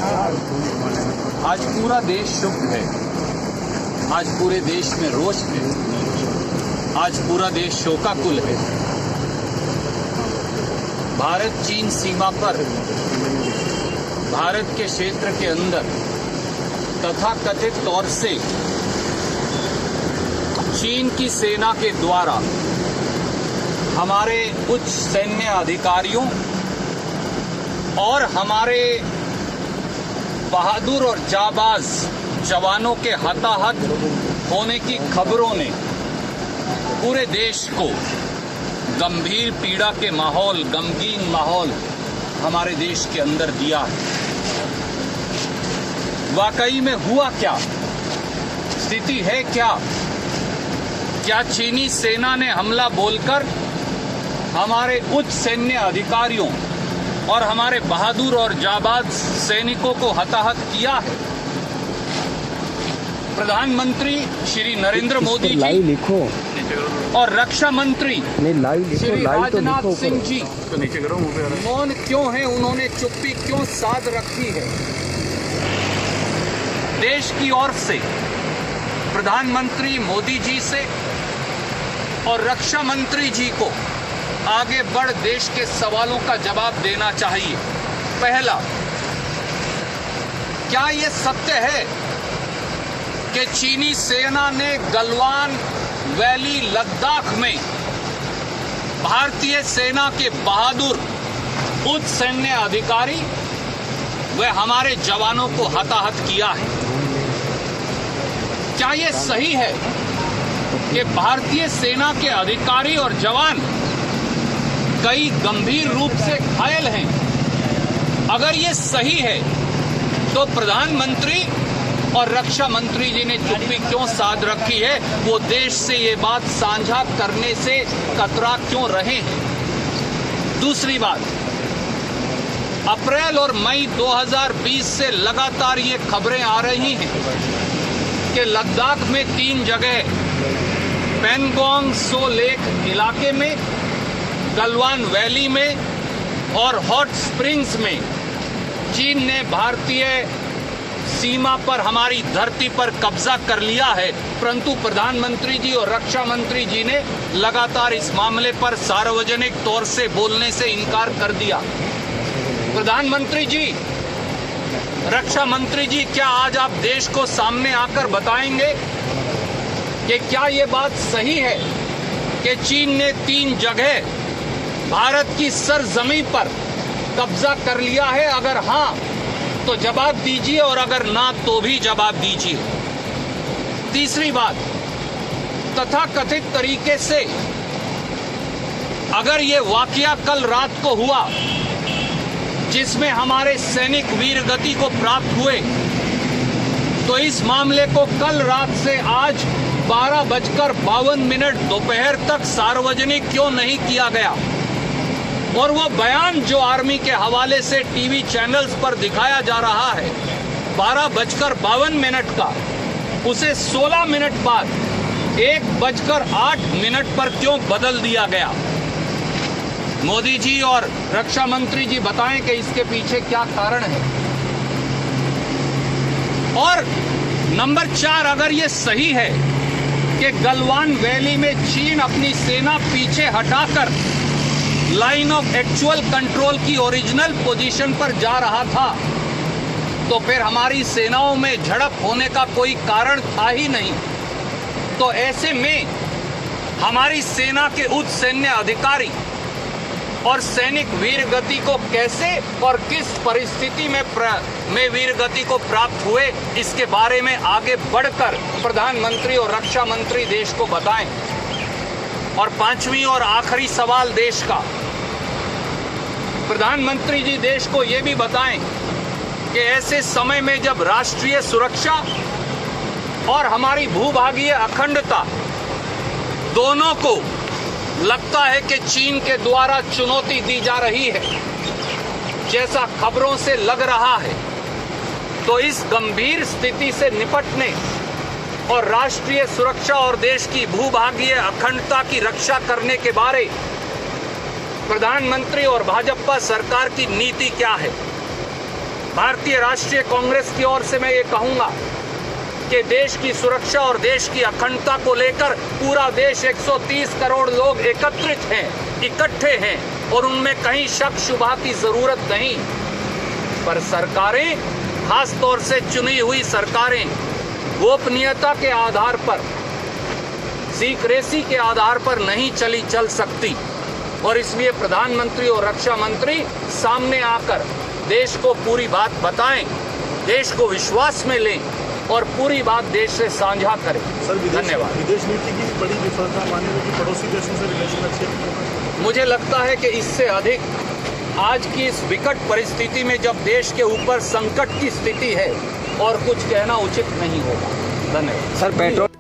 आज पूरा देश शुभ है, आज पूरे देश में रोष है, आज पूरा देश शोकाकुल है। भारत चीन सीमा पर, भारत के क्षेत्र के अंदर तथाकथित तौर से चीन की सेना के द्वारा हमारे उच्च सैन्य अधिकारियों और हमारे बहादुर और जाबाज जवानों के हताहत होने की खबरों ने पूरे देश को गंभीर पीड़ा के माहौल, गमगीन माहौल हमारे देश के अंदर दिया है। वाकई में हुआ क्या, स्थिति है क्या? क्या चीनी सेना ने हमला बोलकर हमारे उच्च सैन्य अधिकारियों और हमारे बहादुर और जाबाज सैनिकों को हताहत किया है? प्रधानमंत्री श्री नरेंद्र मोदी जी और रक्षा मंत्री श्री राजनाथ सिंह जी मौन क्यों हैं? उन्होंने चुप्पी क्यों साध रखी है? देश की ओर से प्रधानमंत्री मोदी जी से और रक्षा मंत्री जी को आगे बढ़ देश के सवालों का जवाब देना चाहिए। पहला, क्या ये सत्य है कि चीनी सेना ने गलवान वैली लद्दाख में भारतीय सेना के बहादुर उच्च सैन्य अधिकारी व हमारे जवानों को हताहत किया है? क्या ये सही है कि भारतीय सेना के अधिकारी और जवान कई गंभीर रूप से घायल हैं? अगर ये सही है तो प्रधानमंत्री और रक्षा मंत्री जी ने चुप्पी क्यों साध रखी है? वो देश से ये बात साझा करने से कतरा क्यों रहे हैं? दूसरी बात, अप्रैल और मई 2020 से लगातार ये खबरें आ रही हैं कि लद्दाख में 3 जगह, पेंगोंग सो लेक इलाके में, गलवान वैली में और हॉट स्प्रिंग्स में चीन ने भारतीय सीमा पर हमारी धरती पर कब्जा कर लिया है। परंतु प्रधानमंत्री जी और रक्षा मंत्री जी ने लगातार इस मामले पर सार्वजनिक तौर से बोलने से इनकार कर दिया। प्रधानमंत्री जी, रक्षा मंत्री जी, क्या आज आप देश को सामने आकर बताएंगे कि क्या ये बात सही है कि चीन ने 3 जगह भारत की सरजमीं पर कब्जा कर लिया है? अगर हाँ तो जवाब दीजिए और अगर ना तो भी जवाब दीजिए। तीसरी बात, तथाकथित तरीके से अगर ये वाकया कल रात को हुआ जिसमें हमारे सैनिक वीर गति को प्राप्त हुए, तो इस मामले को कल रात से आज 12:52 दोपहर तक सार्वजनिक क्यों नहीं किया गया? और वो बयान जो आर्मी के हवाले से टीवी चैनल्स पर दिखाया जा रहा है 12:52 का, उसे 16 मिनट बाद 1:08 पर क्यों बदल दिया गया? मोदी जी और रक्षा मंत्री जी बताएं कि इसके पीछे क्या कारण है। और नंबर 4, अगर ये सही है कि गलवान वैली में चीन अपनी सेना पीछे हटाकर लाइन ऑफ एक्चुअल कंट्रोल की ओरिजिनल पोजीशन पर जा रहा था, तो फिर हमारी सेनाओं में झड़प होने का कोई कारण था ही नहीं। तो ऐसे में हमारी सेना के उच्च सैन्य अधिकारी और सैनिक वीर गति को कैसे और किस परिस्थिति में वीर गति को प्राप्त हुए, इसके बारे में आगे बढ़कर प्रधानमंत्री और रक्षा मंत्री देश को बताएं। और 5वीं और आखिरी सवाल देश का, प्रधानमंत्री जी देश को ये भी बताएं कि ऐसे समय में जब राष्ट्रीय सुरक्षा और हमारी भूभागीय अखंडता दोनों को लगता है कि चीन के द्वारा चुनौती दी जा रही है, जैसा खबरों से लग रहा है, तो इस गंभीर स्थिति से निपटने और राष्ट्रीय सुरक्षा और देश की भूभागीय अखंडता की रक्षा करने के बारे प्रधानमंत्री और भाजपा सरकार की नीति क्या है? भारतीय राष्ट्रीय कांग्रेस की ओर से मैं ये कहूंगा कि देश की सुरक्षा और देश की अखंडता को लेकर पूरा देश 130 करोड़ लोग एकत्रित हैं, इकट्ठे हैं और उनमें कहीं शक शुबा की जरूरत नहीं। पर सरकारें, खास तौर से चुनी हुई सरकारें, गोपनीयता के आधार पर, सीक्रेसी के आधार पर नहीं चल सकती और इसलिए प्रधानमंत्री और रक्षा मंत्री सामने आकर देश को पूरी बात बताएं, देश को विश्वास में लें और पूरी बात देश से साझा करें। धन्यवाद। विदेश नीति की बड़ी विफलता माने कि पड़ोसी देशों से रिलेशन अच्छे, मुझे लगता है कि इससे अधिक आज की इस विकट परिस्थिति में जब देश के ऊपर संकट की स्थिति है और कुछ कहना उचित नहीं होगा। धन्यवाद। Sir, petrol